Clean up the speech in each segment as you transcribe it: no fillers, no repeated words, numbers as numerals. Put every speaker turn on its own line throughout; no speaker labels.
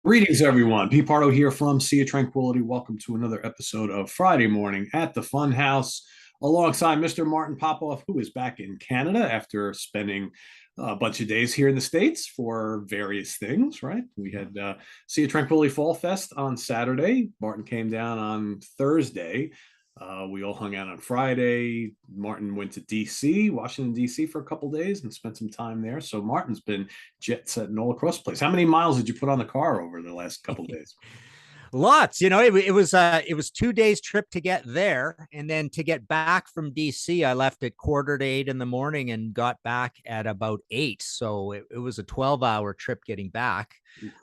Greetings, everyone. Pardo here from Sea of Tranquility. Welcome to another episode of Friday Morning at the Fun House, alongside Mr. Martin Popoff, who is back in Canada after spending a bunch of days here in the States for various things, right? We had Sea of Tranquility Fall Fest on Saturday. Martin came down on Thursday. We all hung out on Friday. Martin went to DC, Washington, DC for a couple days and spent some time there. So Martin's been jet setting all across the place. How many miles did you put on the car over the last couple days?
Lots. It was 2 days trip to get there, and then to get back from DC, I left at 7:45 in the morning and got back at about 8. So it was a 12-hour trip getting back.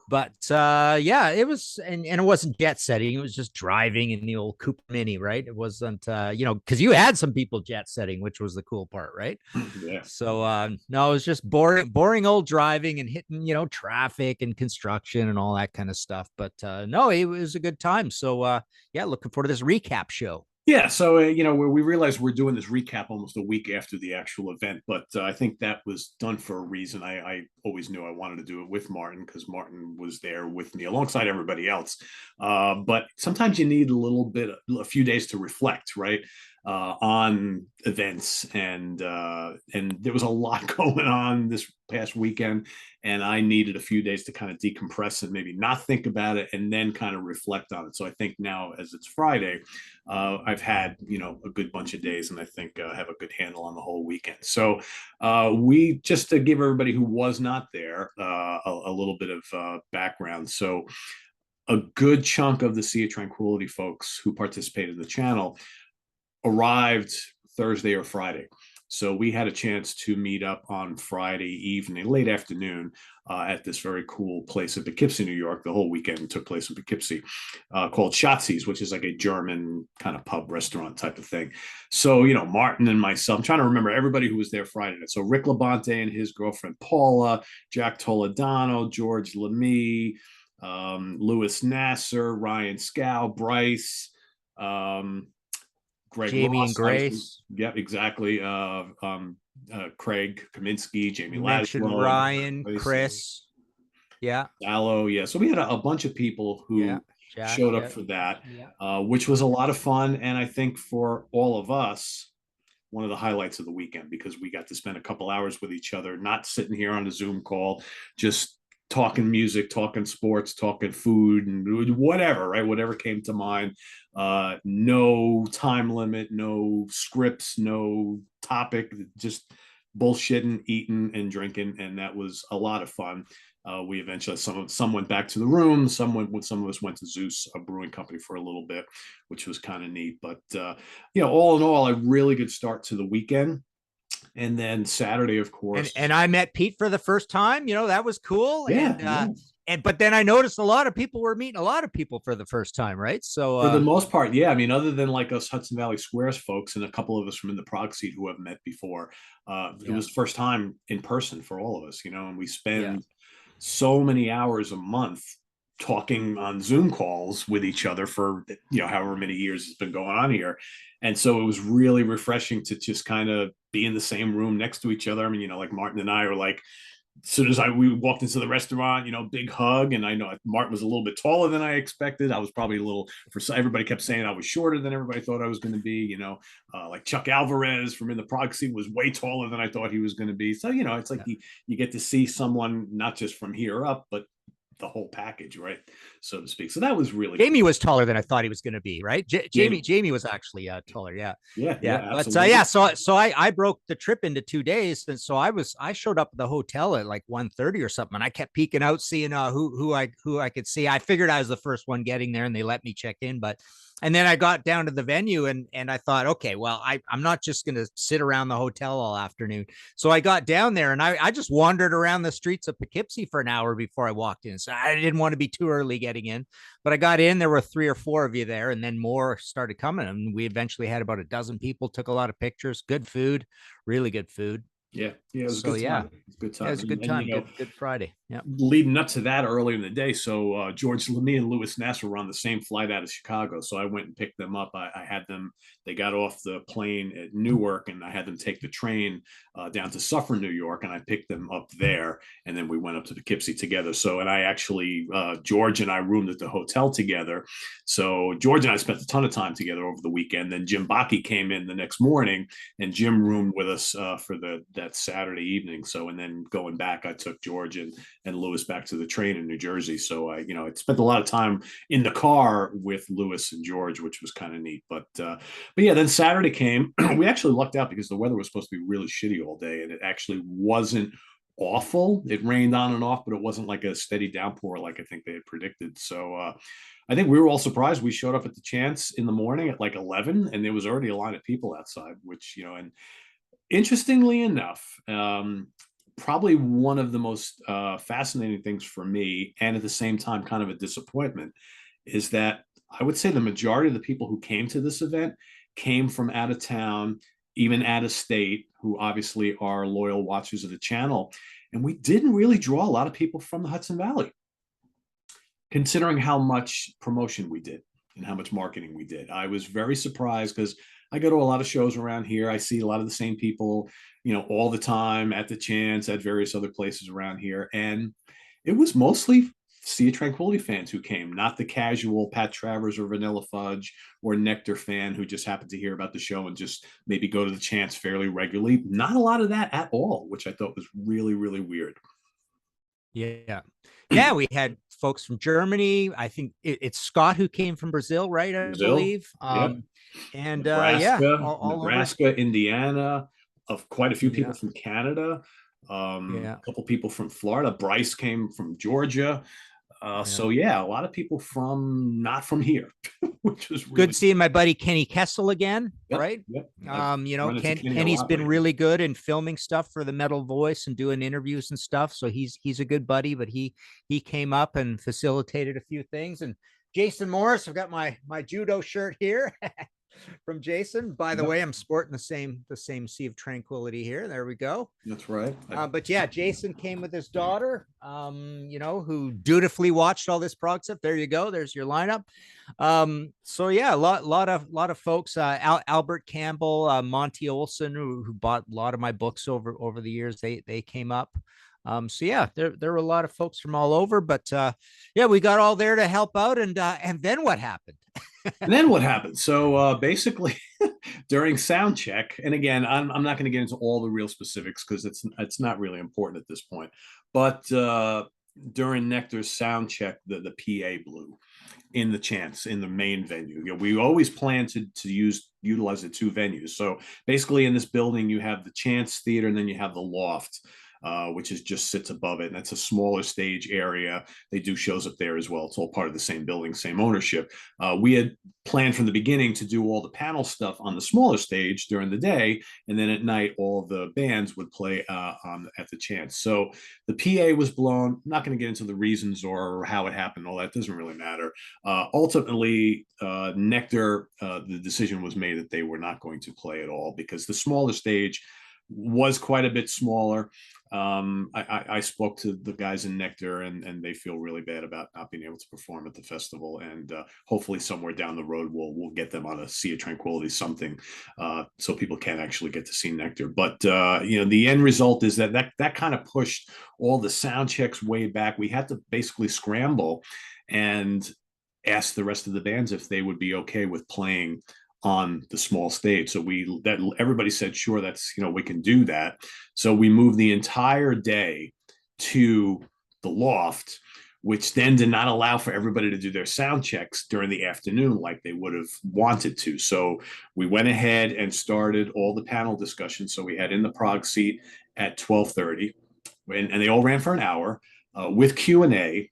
But yeah, it was, and it wasn't jet setting. It was just driving in the old Cooper Mini, right? It wasn't, because you had some people jet setting, which was the cool part, right?
Yeah.
So no, it was just boring old driving and hitting, traffic and construction and all that kind of stuff. But no, it was a good time. So yeah, looking forward to this recap show.
Yeah, so we realized we're doing this recap almost a week after the actual event, but I think that was done for a reason. I always knew I wanted to do it with Martin because Martin was there with me alongside everybody else. But sometimes you need a few days to reflect, right, on events, and there was a lot going on this past weekend, and I needed a few days to kind of decompress and maybe not think about it, and then kind of reflect on it. So I think now, as it's Friday, I've had a good bunch of days, and I think have a good handle on the whole weekend. So we just to give everybody who was not there a little bit of background. So a good chunk of the Sea of Tranquility folks who participated in the channel arrived Thursday or Friday. So we had a chance to meet up on Friday evening, late afternoon, at this very cool place in Poughkeepsie, New York. The whole weekend took place in Poughkeepsie, called Schatzi's, which is like a German kind of pub restaurant type of thing. So, Martin and myself, I'm trying to remember everybody who was there Friday night. So Rick Labonte and his girlfriend Paula, Jack Toledano, George Lamy, Louis Nasser, Ryan Scow, Bryce, Greg
Jamie
Ross,
and Grace.
yep, exactly. Craig Kaminsky, Jamie
You mentioned
Laswell,
Ryan, Chris. Yeah.
Allo. Yeah. So we had a bunch of people
Yeah.
who
Jack.
showed up
Yeah.
for that,
Yeah.
which was a lot of fun. And I think for all of us, one of the highlights of the weekend because we got to spend a couple hours with each other, not sitting here on a Zoom call, just talking music, talking sports, talking food, and whatever, right? Whatever came to mind. No time limit, no scripts, no topic, just bullshitting, eating, and drinking, and that was a lot of fun. We eventually some went back to the room. Some of us went to Zeus, a brewing company, for a little bit, which was kind of neat. But all in all, a really good start to the weekend. And then Saturday, of
and
course.
and I met Pete for the first time. That was cool.
Yeah,
And
yeah.
but then I noticed a lot of people were meeting a lot of people for the first time, right? So
For the most part, yeah. I mean, other than like us Hudson Valley Squares folks and a couple of us from in the prog seat who have met before, it
yeah,
was the first time in person for all of us, and we
yeah,
spend so many hours a month talking on Zoom calls with each other for however many years it's been going on here. And so it was really refreshing to just kind of be in the same room next to each other. I mean, like Martin and I are like, as soon as we walked into the restaurant, big hug. And I know Martin was a little bit taller than I expected. I was probably a little, for everybody kept saying I was shorter than everybody thought I was going to be. Like Chuck Alvarez from In the Proxy was way taller than I thought he was going to be. So it's like
yeah.
you get to see someone not just from here up, but the whole package, right, so to speak. So that was really cool.
Jamie was taller than I thought he was going to be, right?
Jamie,
Jamie was actually taller. Yeah.
yeah,
Yeah.
yeah,
But
absolutely.
yeah, so I broke the trip into 2 days. And so I showed up at the hotel at like 1:30 or something. And I kept peeking out, seeing who I could see. I figured I was the first one getting there and they let me check in. And then I got down to the venue and I thought, okay, well, I'm not just going to sit around the hotel all afternoon. So I got down there and I just wandered around the streets of Poughkeepsie for an hour before I walked in. So I didn't want to be too early getting in, but I got in, there were 3 or 4 of you there, and then more started coming. And we eventually had about a dozen people, took a lot of pictures, good food, really good food.
Yeah, yeah, it was a
So
good
yeah,
time. It was a good
yeah, it
time.
was a good
And
time. Good Friday. Yeah.
leading up to that earlier in the day. So George, me and Louis Nassar were on the same flight out of Chicago. So I went and picked them up. I had them, they got off the plane at Newark and I had them take the train down to Suffern, New York. And I picked them up there. And then we went up to Poughkeepsie together. So, and I actually, George and I roomed at the hotel together. So George and I spent a ton of time together over the weekend. Then Jim Bakke came in the next morning and Jim roomed with us for that Saturday evening. So, and then going back, I took George and Lewis back to the train in New Jersey. So I spent a lot of time in the car with Lewis and George, which was kind of neat. But yeah, then Saturday came. We actually lucked out because the weather was supposed to be really shitty all day, and it actually wasn't awful. It rained on and off, but it wasn't like a steady downpour like I think they had predicted. So I think we were all surprised. We showed up at the Chance in the morning at like 11, and there was already a line of people outside, which, and interestingly enough, probably one of the most fascinating things for me, and at the same time, kind of a disappointment, is that I would say the majority of the people who came to this event came from out of town, even out of state, who obviously are loyal watchers of the channel. And we didn't really draw a lot of people from the Hudson Valley, considering how much promotion we did and how much marketing we did. I was very surprised because I go to a lot of shows around here. I see a lot of the same people, all the time at the Chance, at various other places around here. And it was mostly Sea of Tranquility fans who came, not the casual Pat Travers or Vanilla Fudge or Nectar fan who just happened to hear about the show and just maybe go to the Chance fairly regularly. Not a lot of that at all, which I thought was really, really weird.
Yeah. Yeah. We had folks from Germany. I think it's Scott who came from Brazil, right? I
Brazil,
believe.
yeah.
And yeah,
Nebraska,
all over.
Nebraska, Indiana, of quite a few people
Yeah.
from Canada,
Yeah.
a couple people from Florida. Bryce came from Georgia.
Yeah.
So yeah, a lot of people from not from here, which was
Good
really
seeing my buddy Kenny Kessel again,
yep,
right?
yep. I've run into Kenny a
Kenny's
lot
been
lately.
really good in filming stuff for the Metal Voice and doing interviews and stuff. So he's a good buddy, but he came up and facilitated a few things. And Jason Morris, I've got my judo shirt here from Jason. By the
Yep,
way, I'm sporting the same Sea of Tranquility here. There we go.
that's right.
But yeah, Jason came with his daughter, who dutifully watched all this prog stuff. There you go. There's your lineup. So yeah, a lot of folks. Albert Campbell, Monty Olson, who bought a lot of my books over the years. They came up. So yeah, there were a lot of folks from all over. But yeah, we got all there to help out. And then what happened?
And then what happened? So basically, during sound check, and again, I'm not going to get into all the real specifics because it's not really important at this point. But during Nectar's sound check, the PA blew in the Chance in the main venue. We always plan to utilize the two venues. So basically, in this building, you have the Chance Theater, and then you have the Loft. Which is just sits above it, and that's a smaller stage area. They do shows up there as well. It's all part of the same building, same ownership. We had planned from the beginning to do all the panel stuff on the smaller stage during the day, and then at night all the bands would play at the Chance. So the PA was blown. I'm not going to get into the reasons or how it happened. All that doesn't really matter. Ultimately, Nectar, the decision was made that they were not going to play at all because the smaller stage was quite a bit smaller. I spoke to the guys in Nectar, and they feel really bad about not being able to perform at the festival. And hopefully, somewhere down the road, we'll get them on a Sea of Tranquility something, so people can actually get to see Nectar. But the end result is that kind of pushed all the sound checks way back. We had to basically scramble and ask the rest of the bands if they would be okay with playing on the small stage. So everybody said, sure, that's, we can do that. So we moved the entire day to the Loft, which then did not allow for everybody to do their sound checks during the afternoon like they would have wanted to. So we went ahead and started all the panel discussions. So we had In the Prog Seat at 12:30, and they all ran for an hour with Q&A.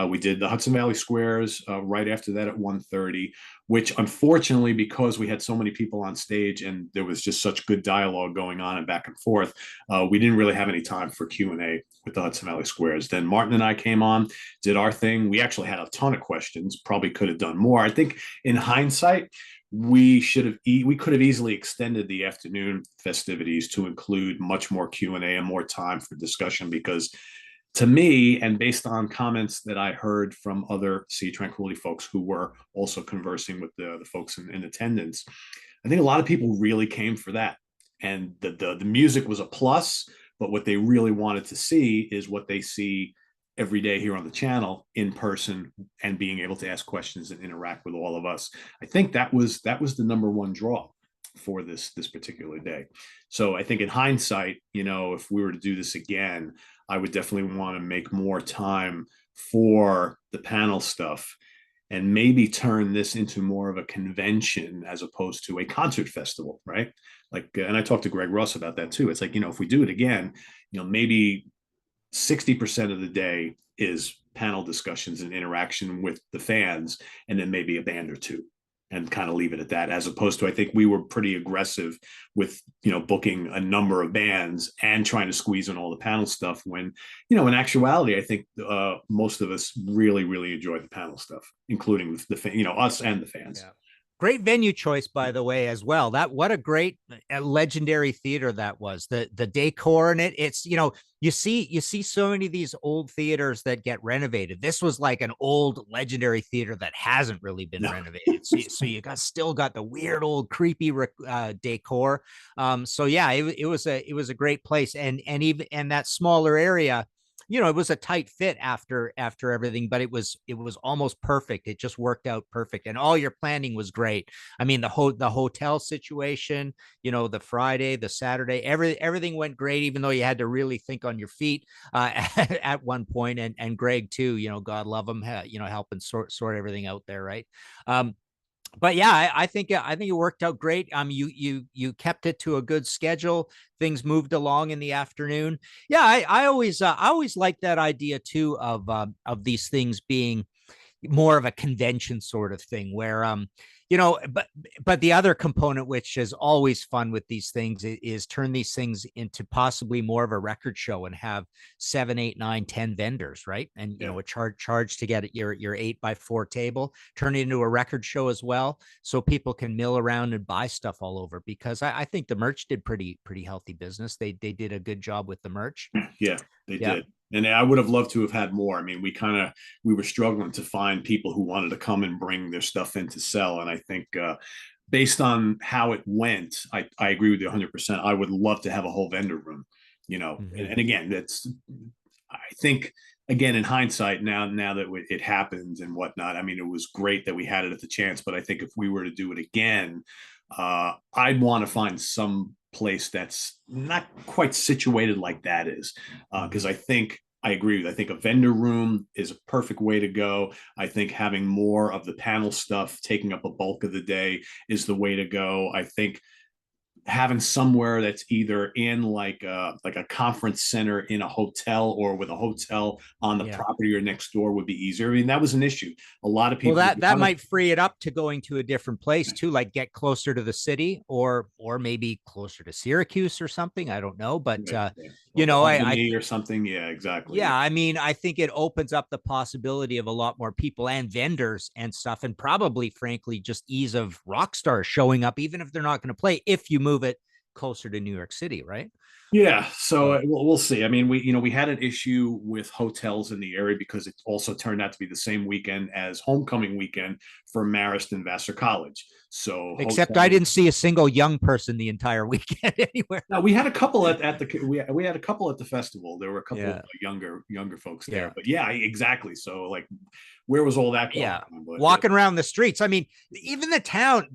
We did the Hudson Valley Squares right after that at 1:30, which unfortunately, because we had so many people on stage and there was just such good dialogue going on and back and forth, we didn't really have any time for Q&A with the Hudson Valley Squares. Then Martin and I came on, did our thing. We actually had a ton of questions, probably could have done more. I think in hindsight, we could have easily extended the afternoon festivities to include much more Q&A and more time for discussion, because to me, and based on comments that I heard from other Sea Tranquility folks who were also conversing with the folks in attendance, I think a lot of people really came for that. And the music was a plus, but what they really wanted to see is what they see every day here on the channel in person and being able to ask questions and interact with all of us. I think that was the number one draw for this particular day. So I think in hindsight, if we were to do this again, I would definitely want to make more time for the panel stuff and maybe turn this into more of a convention as opposed to a concert festival, right? Like, and I talked to Greg Ross about that too. It's like, if we do it again, maybe 60% of the day is panel discussions and interaction with the fans, and then maybe a band or two, and kind of leave it at that, as opposed to, I think we were pretty aggressive with booking a number of bands and trying to squeeze in all the panel stuff, when in actuality I think most of us really enjoyed the panel stuff, including us and the fans.
Yeah. Great venue choice, by the way, as well. That what a great legendary theater that was. The decor in it. It's you see so many of these old theaters that get renovated. This was like an old legendary theater that hasn't really been renovated. So you still got the weird old creepy decor. So yeah, it was a great place, and even that smaller area, it was a tight fit after everything, but it was almost perfect. It just worked out perfect, and all your planning was great. I mean, the hotel situation, the Friday, the Saturday, everything went great, even though you had to really think on your feet at one point. And Greg too, God love him, helping sort everything out there, right? But yeah, I think it worked out great. You kept it to a good schedule. Things moved along in the afternoon. Yeah, I always liked that idea too of these things being more of a convention sort of thing, where but the other component, which is always fun with these things, is turn these things into possibly more of a record show and have 7, 8, 9, 10 vendors, right? And a charge to get your 8x4 table, turn it into a record show as well, so people can mill around and buy stuff all over. Because I think the merch did pretty healthy business. They did a good job with the merch.
Yeah, they did. And I would have loved to have had more. I mean, we were struggling to find people who wanted to come and bring their stuff in to sell. And I think based on how it went, I agree with you 100%. I would love to have a whole vendor room, and again, I think, again, in hindsight, now that it happened and whatnot, I mean, it was great that we had it at the chance. But I think if we were to do it again, I'd want to find some place that's not quite situated like that is, because I think I agree with you. I think a vendor room is a perfect way to go. I think having more of the panel stuff taking up a bulk of the day is the way to go. I think having somewhere that's either in like a conference center in a hotel, or with a hotel on the property or next door, would be easier. I mean, that was an issue. A lot of people.
Well, that might free it up to going to a different place too, like get closer to the city, or maybe closer to Syracuse or something. I don't know, but
or something. Yeah, exactly.
Yeah, I mean, I think it opens up the possibility of a lot more people and vendors and stuff, and probably, frankly, just ease of rock stars showing up, even if they're not going to play, if you move it closer to New York City, right?
Yeah, so we'll see. I mean, we had an issue with hotels in the area because it also turned out to be the same weekend as homecoming weekend for Marist and Vassar College. So
except I didn't see a single young person the entire weekend anywhere.
No, we had a couple at the we had a couple at the festival. There were a couple of younger folks there. But yeah, exactly. So like, where was all that going on? But,
walking around the streets. I mean, even the town,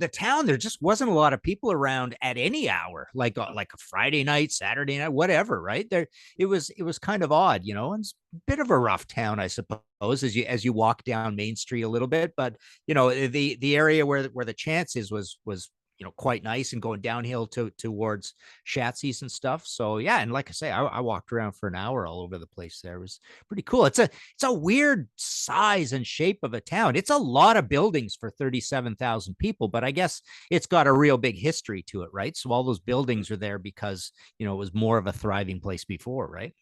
there just wasn't a lot of people around at any hour, like a Friday night, Saturday night, whatever, right? There, it was kind of odd, It's a bit of a rough town, I suppose, as you walk down Main Street a little bit. But the area where the chance is was quite nice, and going downhill towards Shatsy's and stuff. So yeah, and like I say, I walked around for an hour all over the place. There, it was pretty cool. It's a weird size and shape of a town. It's a lot of buildings for 37,000 people, but I guess it's got a real big history to it, right? So all those buildings are there because it was more of a thriving place before, right?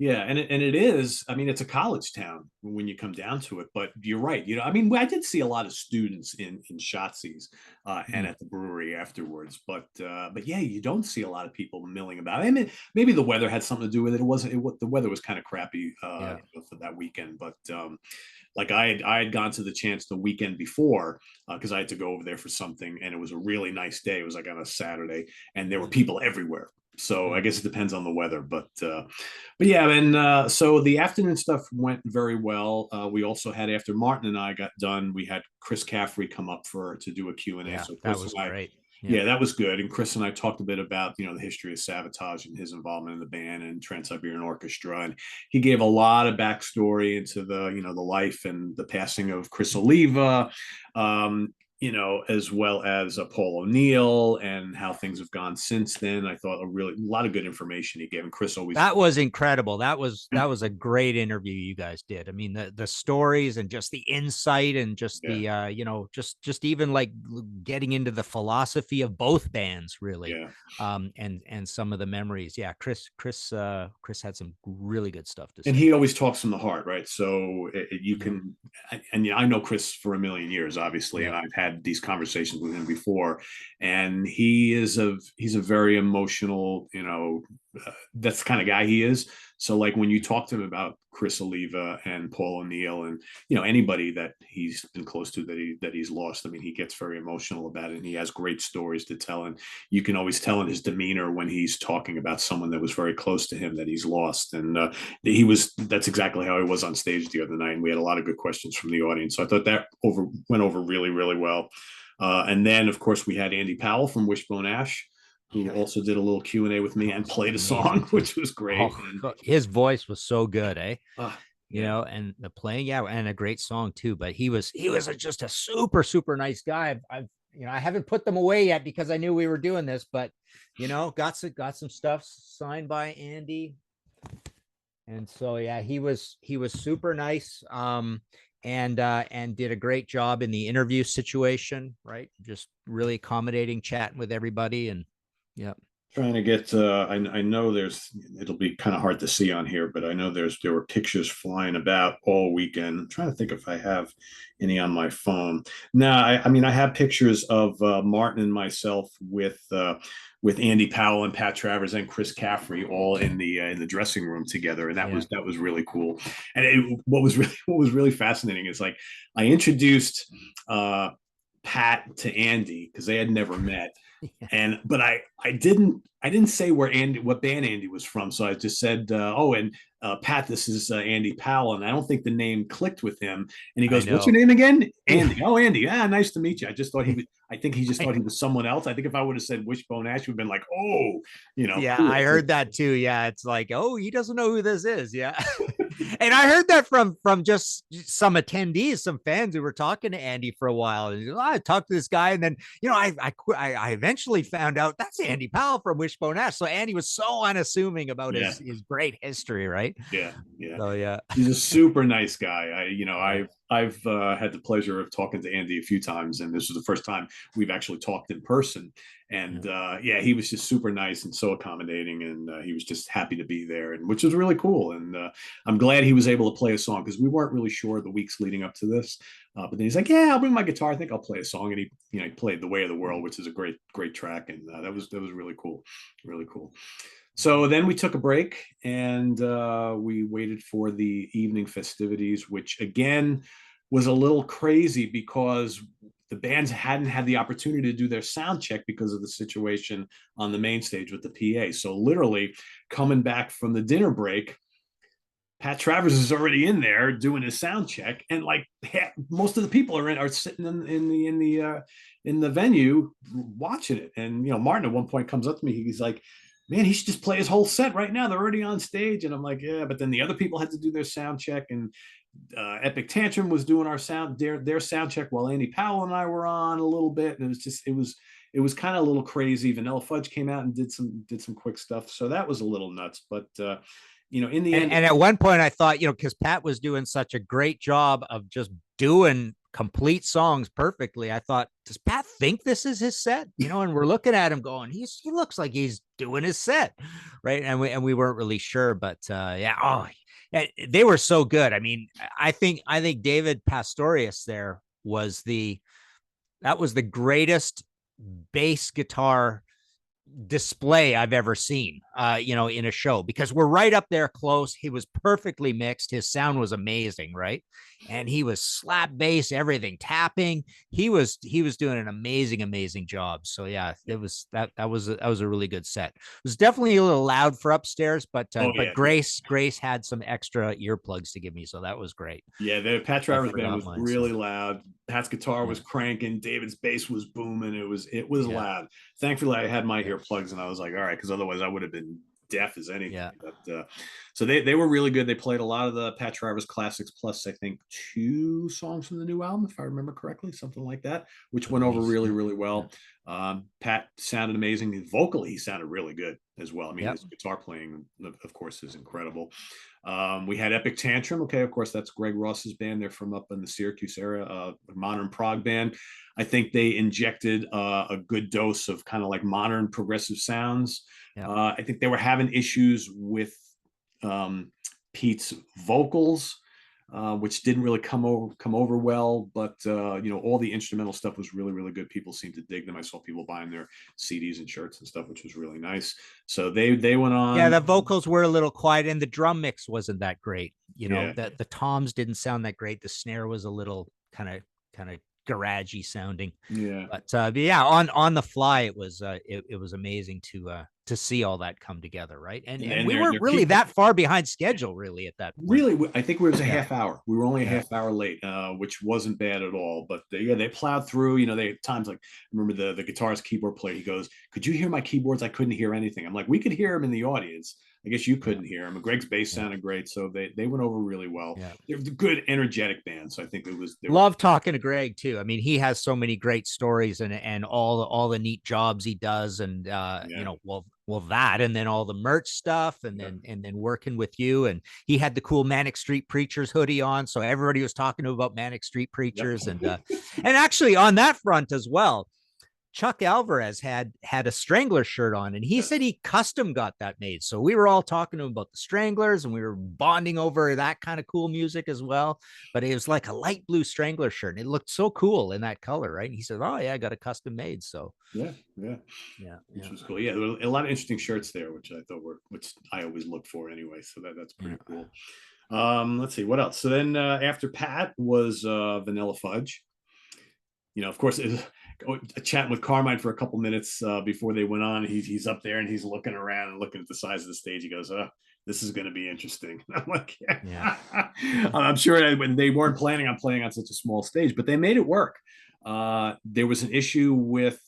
Yeah, and it is. I mean, it's a college town when you come down to it. But you're right. I mean, I did see a lot of students in Shotzi's and
Hmm.
at the brewery afterwards. But yeah, you don't see a lot of people milling about. I mean, maybe the weather had something to do with it. It wasn't. The weather was kind of crappy
Yeah.
for that weekend. But like I had gone to the chance the weekend before because I had to go over there for something, and it was a really nice day. It was like on a Saturday, and there were people everywhere. So I
Hmm.
guess it depends on the weather, but yeah, and so the afternoon stuff went very well. We also had after Martin and I got done, we had Chris Caffrey come up for to do a Q&A.
Yeah,
So
that
Chris
was
and I,
great. Yeah.
yeah, that was good. And Chris and I talked a bit about the history of Sabotage and his involvement in the band and Trans Siberian Orchestra, and he gave a lot of backstory into the life and the passing of Chris Oliva. Um, as well as Paul O'Neill and how things have gone since then. I thought a lot of good information he gave, and Chris always.
That was incredible. That was a great interview you guys did. I mean, the stories and just the insight and just
Yeah,
the just even like getting into the philosophy of both bands really.
yeah.
And some of the memories. Yeah, Chris had some really good stuff to
And
say.
he always talks from the heart, right? So you
Yeah.
can, and I know Chris for a million years, obviously,
Yeah.
and I've had these conversations with him before, and he's a very emotional, that's the kind of guy he is. So like when you talk to him about Chris Oliva and Paul O'Neill and anybody that he's been close to that he's lost, I mean, he gets very emotional about it, and he has great stories to tell, and you can always tell in his demeanor when he's talking about someone that was very close to him that he's lost, and that's exactly how he was on stage the other night, and we had a lot of good questions from the audience, so I thought that went over really, really well. And then of course we had Andy Powell from Wishbone Ash, who
Yeah.
also did a little Q&A with me
Oh,
and played a
amazing
song,
too.
which was great.
Oh,
And
his voice was so good, eh?
yeah,
And the playing, yeah, and a great song too. But he was just a super, super nice guy. I haven't put them away yet because I knew we were doing this, but got some stuff signed by Andy. And so yeah, he was super nice. And did a great job in the interview situation, right? Just really accommodating, chatting with everybody. And yeah.
trying to get I know it'll be kind of hard to see on here, but I know there were pictures flying about all weekend. I'm trying to think if I have any on my phone. No, I mean I have pictures of Martin and myself with Andy Powell and Pat Travers and Chris Caffrey all in the dressing room together, and that
Yeah.
was that was really cool. And what was really fascinating is like I introduced Pat to Andy because they had never met,
Yeah.
but I didn't say what band Andy was from, so I just said, "Oh, and Pat, this is Andy Powell," and I don't think the name clicked with him. And he
I
goes, "What's your
know.
name again?"
Yeah.
Andy. Oh, Andy. Yeah, nice to meet you. I just thought he was. I think he just
I
thought he was someone else. I think if I would have said Wishbone Ash, would have been like, "Oh,
Yeah, I
cool."
heard that too. Yeah, it's like, oh, he doesn't know who this is. Yeah. And I heard that from just some attendees, some fans who were talking to Andy for a while. And I talked to this guy, and then I eventually found out that's Andy Powell from Wishbone Ash. So Andy was so unassuming about
Yeah,
his great history, right?
yeah, yeah.
So yeah.
He's a super nice guy.
Yeah.
I've had the pleasure of talking to Andy a few times, and this was the first time we've actually talked in person.
Yeah.
And yeah, he was just super nice and so accommodating, and he was just happy to be there, and which was really cool. And I'm glad he was able to play a song because we weren't really sure the weeks leading up to this. But then he's like, "Yeah, I'll bring my guitar. I think I'll play a song." And he played "The Way of the World," which is a great great track, and that was really cool, really cool. So then we took a break and we waited for the evening festivities, which again was a little crazy because the bands hadn't had the opportunity to do their sound check because of the situation on the main stage with the PA. So literally coming back from the dinner break, Pat Travers is already in there doing his sound check, and like most of the people are sitting in the venue watching it. And Martin at one point comes up to me, he's like, "Man, he should just play his whole set right now. They're already on stage." And I'm like, "Yeah," but then the other people had to do their sound check, and Epic Tantrum was doing their sound check while Andy Powell and I were on a little bit, and it was kind of a little crazy. Vanilla Fudge came out and did some quick stuff, so that was a little nuts. But in the
And
end,
and at one point I thought, because Pat was doing such a great job of just doing complete songs perfectly. I thought, does Pat think this is his set? You know, and we're looking at him going, he looks like he's doing his set, right? And we weren't really sure, but yeah, they were so good. I mean, I think David Pastorius there was that was the greatest bass guitar display I've ever seen, in a show, because we're right up there close. He was perfectly mixed. His sound was amazing, right? And he was slap bass, everything tapping. He was doing an amazing job. So yeah, that was a really good set. It was definitely a little loud for upstairs, but
Oh
but
yeah, yeah.
Grace had some extra earplugs to give me, so that was great.
Yeah, the Pat
I
Travers band
forgot
was
mine.
really
So
loud. Pat's guitar was
yeah,
cranking. David's bass was booming. It was
yeah,
loud. Thankfully, I had my
yeah,
earplugs, and I was like, all right, because otherwise I would have been deaf as anything.
yeah.
But so they were really good. They played a lot of the Pat Travers classics, plus I think 2 songs from the new album, if I remember correctly, something like that, which
At
went over
least,
really
yeah,
really
yeah,
well. Pat sounded amazing. Vocally, he sounded really good as well. I mean,
yeah,
his guitar playing, of course, is incredible. We had Epic Tantrum. Okay, of course, that's Greg Ross's band. They're from up in the Syracuse area, modern prog band. I think they injected a good dose of kind of like modern progressive sounds.
yeah.
I think they were having issues with um, Pete's vocals, which didn't really come over well. But all the instrumental stuff was really really good. People seemed to dig them. I saw people buying their CDs and shirts and stuff, which was really nice. So they went
Yeah,
on.
the vocals were a little quiet, and the drum mix wasn't that great.
Yeah,
The toms didn't sound that great. The snare was a little kind of garagey sounding.
yeah.
But yeah, on the fly, it was amazing to see all that come together, right? And
And
and
then
we
they're
weren't really
keep
that far behind schedule, really, at that point.
really. I think it was a
Yeah,
half hour. We were only a
yeah,
half hour late, which wasn't bad at all. But yeah, they plowed through. They at times, like, I remember the guitarist keyboard player. He goes, "Could you hear my keyboards? I couldn't hear anything." I'm like, "We could hear him in the audience. I guess you
yeah,
couldn't hear him." And Greg's bass
yeah,
sounded great, so they went over really well.
yeah.
They're a good, energetic band. So I think they were.
Love talking to Greg too. I mean, he has so many great stories and all the neat jobs he does, and
Yeah,
well that, and then all the merch stuff, and
yeah,
then working with you, and he had the cool Manic Street Preachers hoodie on, so everybody was talking to him about Manic Street
yep,
Preachers, and actually on that front as well, Chuck Alvarez had a Strangler shirt on, and he said
yes.
he custom got that made. So we were all talking to him about the Stranglers, and we were bonding over that kind of cool music as well. But it was like a light blue Strangler shirt, and it looked so cool in that color, right? And he said, "Oh yeah, I got a custom made." So
Yeah, yeah,
yeah,
which
yeah,
was cool. Yeah, there were a lot of interesting shirts there, which I thought which I always look for anyway. So that's
yeah.
pretty cool. Let's see what else. So then after Pat was Vanilla Fudge. Of course, chatting with Carmine for a couple minutes before they went on. He's up there and he's looking around and looking at the size of the stage. He goes, "Oh, this is going to be interesting." I'm like,
Yeah.
yeah. I'm sure when they weren't planning on playing on such a small stage, but they made it work. There was an issue with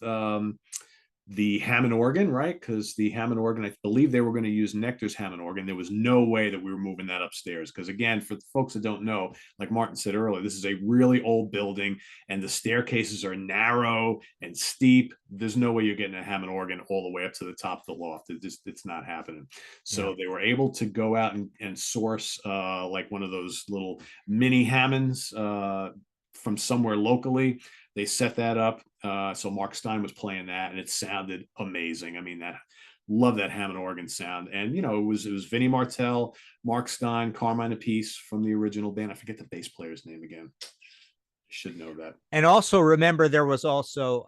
the Hammond organ, right? Because the Hammond organ, I believe they were going to use Nectar's Hammond organ. There was no way that we were moving that upstairs. Because again, for the folks that don't know, like Martin said earlier, this is a really old building and the staircases are narrow and steep. There's no way you're getting a Hammond organ all the way up to the top of the loft. It's not happening.
Yeah.
So they were able to go out and source like one of those little mini Hammonds from somewhere locally. They set that up. So Mark Stein was playing that, and it sounded amazing. I mean, love that Hammond organ sound. And it was Vinnie Martell, Mark Stein, Carmine Appice from the original band. I forget the bass player's name again. I should know that.
And also remember, there was also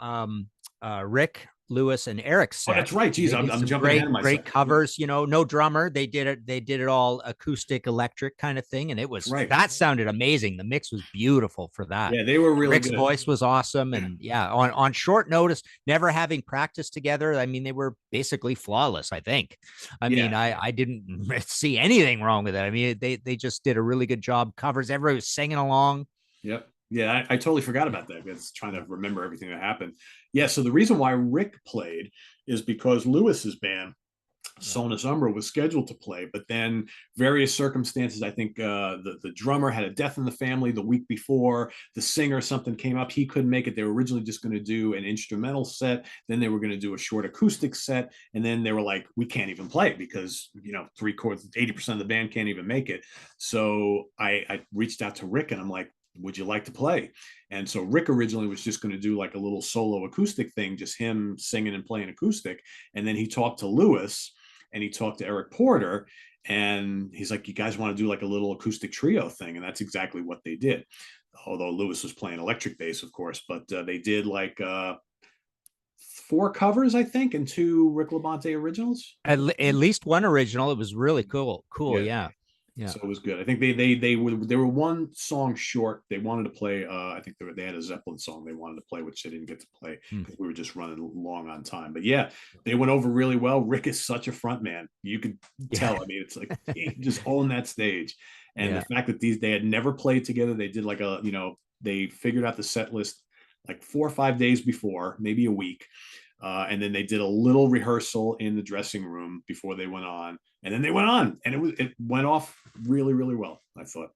Rick Lewis and Eric's
Oh,
set.
that's right. Geez,
They
I'm,
did
I'm
some
jumping ahead of
great
myself. Yeah,
covers. No drummer. They did it all acoustic, electric kind of thing, and
that's right.
that sounded amazing. The mix was beautiful for that.
Yeah, they were really
Rick's
good.
voice was awesome, and yeah, on short notice, never having practiced together. I mean, they were basically flawless. I think. I mean,
Yeah.
I didn't see anything wrong with it. I mean, they just did a really good job. Covers. Everybody was singing along.
Yep. Yeah, I totally forgot about that. I was trying to remember everything that happened. Yeah, so the reason why Rick played is because Lewis's band,
Yeah.
Sonus Umbra, was scheduled to play, but then various circumstances. I think the drummer had a death in the family the week before. The singer, something came up. He couldn't make it. They were originally just going to do an instrumental set. Then they were going to do a short acoustic set. And then they were like, we can't even play because, 3/4, 80% of the band can't even make it. So I reached out to Rick and I'm like, would you like to play? And so Rick originally was just going to do like a little solo acoustic thing, just him singing and playing acoustic. And then he talked to Lewis and he talked to Eric Porter, and he's like, you guys want to do like a little acoustic trio thing? And that's exactly what they did. Although Lewis was playing electric bass, of course, but they did like 4 covers, I think, and 2 Rick Labonte originals.
At least one original. It was really cool. Cool.
Yeah.
Yeah. Yeah.
So it was good. I think they were one song short. They wanted to play. I think they had a Zeppelin song they wanted to play, which they didn't get to play
Hmm.
because we were just running long on time. But yeah, they went over really well. Rick is such a front man. You could tell. I mean, it's like he just owned that stage. And the fact that they had never played together, they did like they figured out the set list like 4 or 5 days before, maybe a week. And then they did a little rehearsal in the dressing room before they went on, and then they went on, and it went off really, really well. I thought.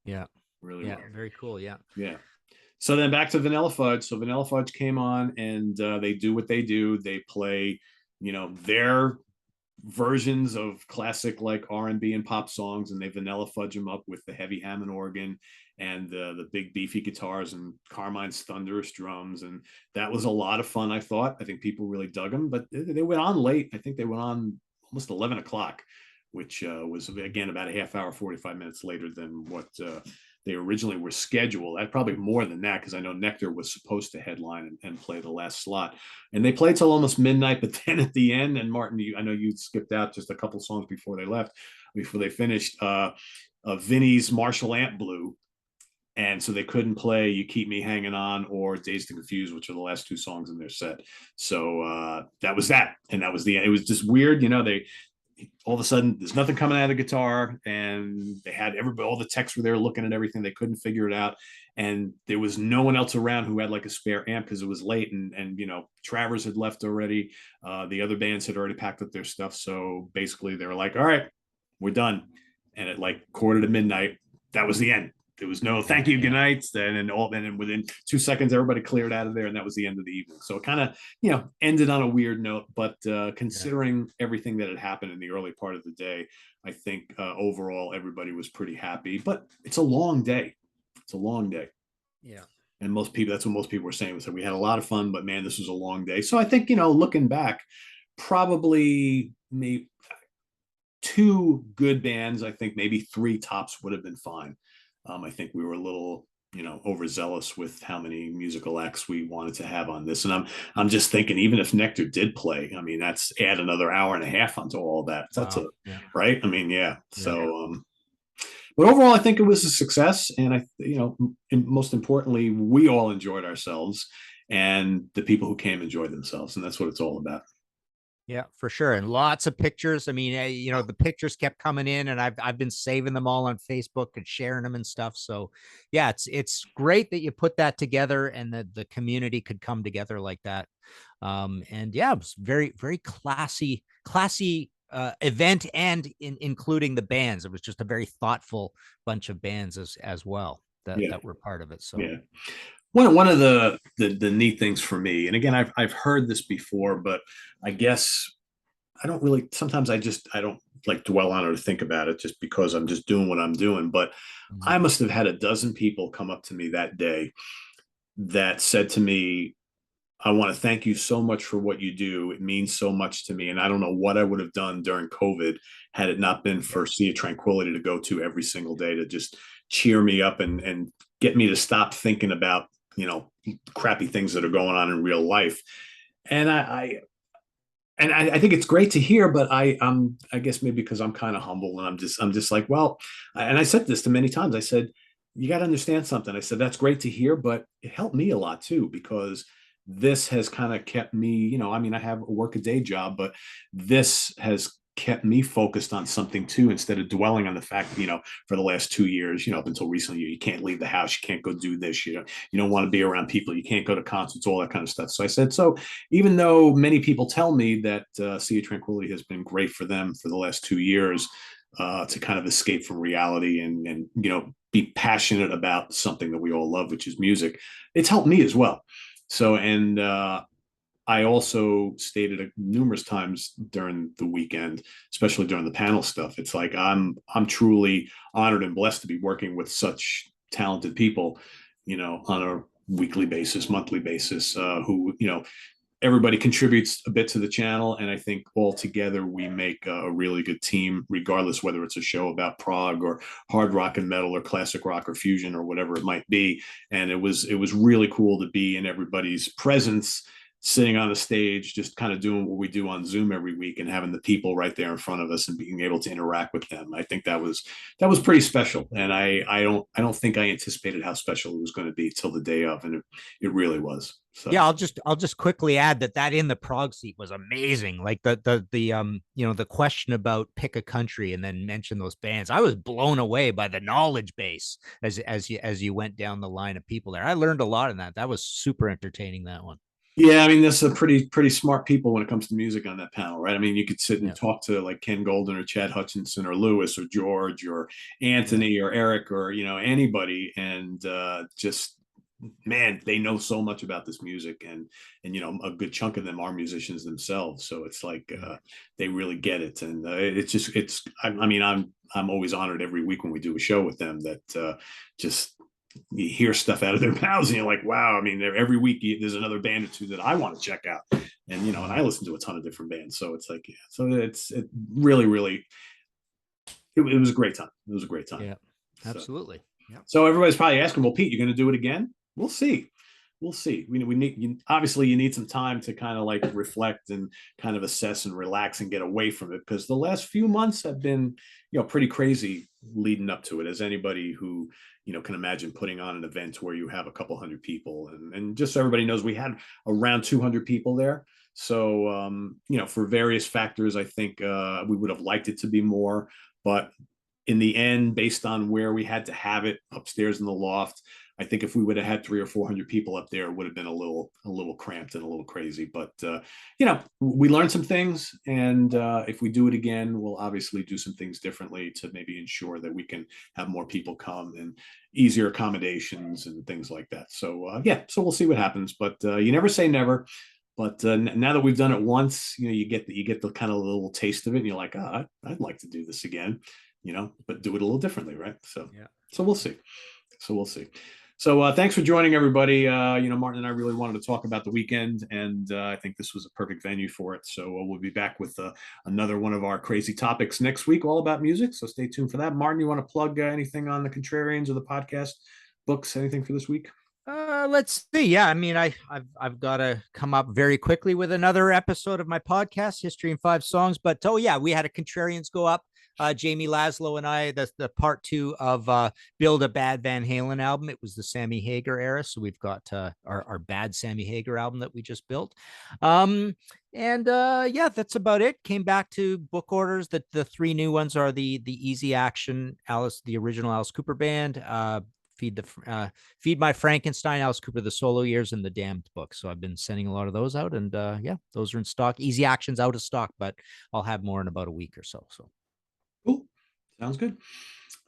Yeah.
Really
yeah.
well.
Very cool. Yeah.
Yeah. So then back to Vanilla Fudge. So Vanilla Fudge came on, and they do what they do. They play, their versions of classic like R&B and pop songs, and they vanilla fudge them up with the heavy Hammond organ and the big beefy guitars and Carmine's thunderous drums, and that was a lot of fun. I thought. I think people really dug them, but they went on late. I think they went on almost 11 o'clock, which was again about a half hour, 45 minutes later than what they originally were scheduled. Probably more than that, because I know Nectar was supposed to headline and play the last slot, and they played till almost midnight. But then at the end, and Martin, I know you skipped out just a couple songs before they finished. Vinny's Marshall Amp blew, and so they couldn't play "You Keep Me Hanging On" or "Dazed and Confused," which are the last 2 songs in their set. So that was that, and that was the end. It was just weird, they all of a sudden there's nothing coming out of the guitar, and they had everybody, all the techs were there looking at everything. They couldn't figure it out, and there was no one else around who had like a spare amp because it was late, and Travers had left already. The other bands had already packed up their stuff, so basically they were like, all right, we're done. And at like 1:45, that was the end. There was no thank you, good night, and within 2 seconds, everybody cleared out of there, and that was the end of the evening. So it kind of, ended on a weird note. But considering everything that had happened in the early part of the day, I think overall everybody was pretty happy. But it's a long day. It's a long day.
Yeah.
And that's what most people were saying. Was that we had a lot of fun, but man, this was a long day. So I think, looking back, probably maybe 2 good bands. I think maybe 3 tops would have been fine. I think we were a little, overzealous with how many musical acts we wanted to have on this. And I'm just thinking, even if Nectar did play, I mean, that's add another hour and a half onto all that. That's right. I mean, yeah. So, but overall, I think it was a success. And most importantly, we all enjoyed ourselves, and the people who came enjoyed themselves. And that's what it's all about.
Yeah, for sure. And lots of pictures. I mean, the pictures kept coming in, and I've been saving them all on Facebook and sharing them and stuff. So yeah, it's great that you put that together and that the community could come together like that. And yeah, it was very, very classy event, and including the bands. It was just a very thoughtful bunch of bands as well that were part of it. So
yeah. One of the neat things for me, and again, I've heard this before, but I guess I don't really. Sometimes I don't like dwell on it or think about it, just because I'm just doing what I'm doing. But I must have had a dozen people come up to me that day that said to me, "I want to thank you so much for what you do. It means so much to me, and I don't know what I would have done during COVID had it not been for Sea of Tranquility to go to every single day to just cheer me up and get me to stop thinking about." Crappy things that are going on in real life. And I think it's great to hear, but I guess maybe because I'm kind of humble, and I'm just like, well, and I said this to many times. I said, you got to understand something. I said, that's great to hear, but it helped me a lot too, because this has kind of kept me, I mean, I have a day job, but this has kept me focused on something too, instead of dwelling on the fact, for the last 2 years, up until recently, you can't leave the house, you can't go do this, you don't want to be around people, you can't go to concerts, all that kind of stuff. So I said, so even though many people tell me that Sea of Tranquility has been great for them for the last 2 years, to kind of escape from reality and be passionate about something that we all love, which is music, it's helped me as well. So, and I also stated numerous times during the weekend, especially during the panel stuff, it's like I'm truly honored and blessed to be working with such talented people, on a weekly basis, monthly basis, who, everybody contributes a bit to the channel. And I think all together we make a really good team, regardless whether it's a show about prog or hard rock and metal or classic rock or fusion or whatever it might be. And it was really cool to be in everybody's presence, sitting on the stage, just kind of doing what we do on Zoom every week and having the people right there in front of us and being able to interact with them. I think that was pretty special. And I don't think I anticipated how special it was going to be till the day of, and it really was. So
Yeah, I'll just quickly add that in the prog seat was amazing. Like the question about pick a country and then mention those bands. I was blown away by the knowledge base as you went down the line of people there. I learned a lot in that. That was super entertaining, that one.
yeah, I mean, there's some pretty smart people when it comes to music on that panel, right? I mean, you could sit and
Yeah.
talk to like Ken Golden or Chad Hutchinson or Lewis or George or
Yeah.
Anthony or Eric or anybody, and just man, they know so much about this music, and a good chunk of them are musicians themselves. So it's like
Yeah.
they really get it, and it's. I mean, I'm always honored every week when we do a show with them that just you hear stuff out of their mouths and you're like, wow. I mean, every week there's another band or two that I want to check out, and and I listen to a ton of different bands. So it's like, yeah, so it really, really, it was a great time. It was a great time.
Yeah.
So,
Absolutely. Yeah.
so everybody's probably asking, well, Pete, you're going to do it again? We'll see. We'll see. We need obviously you need some time to kind of like reflect and kind of assess and relax and get away from it, because the last few months have been pretty crazy leading up to it, as anybody who can imagine putting on an event where you have a couple hundred people, and just so everybody knows, we had around 200 people there. So for various factors, I think we would have liked it to be more, but in the end, based on where we had to have it upstairs in the loft, I think if we would have had 300 or 400 people up there, it would have been a little cramped and a little crazy. But we learned some things, and if we do it again, we'll obviously do some things differently to maybe ensure that we can have more people come and easier accommodations and things like that. So so we'll see what happens. But you never say never. But now that we've done it once, you get the kind of little taste of it, and you're like, I'd like to do this again, but do it a little differently, right? So
Yeah.
so we'll see. So we'll see. So thanks for joining, everybody. Martin and I really wanted to talk about the weekend, and I think this was a perfect venue for it. So we'll be back with another one of our crazy topics next week, all about music. So stay tuned for that. Martin, you want to plug anything on the Contrarians or the podcast, books, anything for this week?
Let's see. Yeah, I mean, I've got to come up very quickly with another episode of my podcast, History in Five Songs. But oh yeah, we had a Contrarians go up. Jamie Laszlo and I, the part two of Build a Bad Van Halen album. It was the Sammy Hagar era, so we've got our bad Sammy Hagar album that we just built. And yeah, that's about it. Came back to book orders. The three new ones are the Easy Action Alice, the original Alice Cooper band. Feed My Frankenstein, Alice Cooper, the solo years, and the Damned book. So I've been sending a lot of those out, and yeah, those are in stock. Easy Action's out of stock, but I'll have more in about a week or so. So
cool. Sounds good.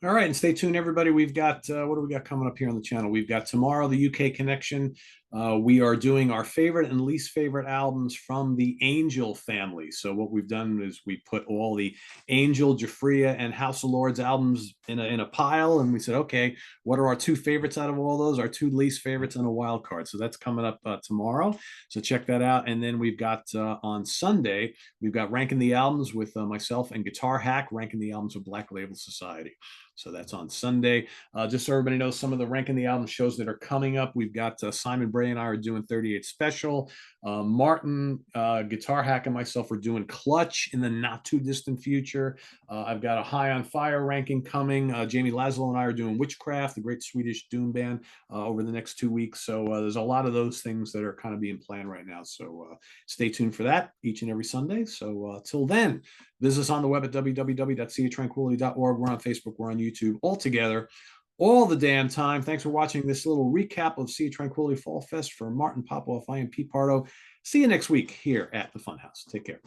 All right, and stay tuned, everybody. We've got what do we got coming up here on the channel? We've got tomorrow, the UK Connection. We are doing our favorite and least favorite albums from the Angel family. So what we've done is we put all the Angel, Jafria, and House of Lords albums in a pile, and we said, okay, what are our two favorites out of all those? Our two least favorites, and a wild card. So that's coming up tomorrow. So check that out. And then we've got on Sunday, we've got ranking the albums with myself and Guitar Hack, ranking the albums of Black Label Society. So that's on Sunday. Just so everybody knows some of the ranking the album shows that are coming up. We've got Simon Bray and I are doing 38 Special. Martin, Guitar Hack, and myself are doing Clutch in the not too distant future. I've got a High on Fire ranking coming. Jamie Laszlo and I are doing Witchcraft, the great Swedish doom band, over the next 2 weeks. So there's a lot of those things that are kind of being planned right now. So stay tuned for that each and every Sunday. So till then, visit us on the web at www.seatranquility.org. We're on Facebook. We're on YouTube, all together, all the damn time. Thanks for watching this little recap of Sea Tranquility Fall Fest. For Martin Popoff, I am Pete Pardo. See you next week here at the Funhouse. Take care.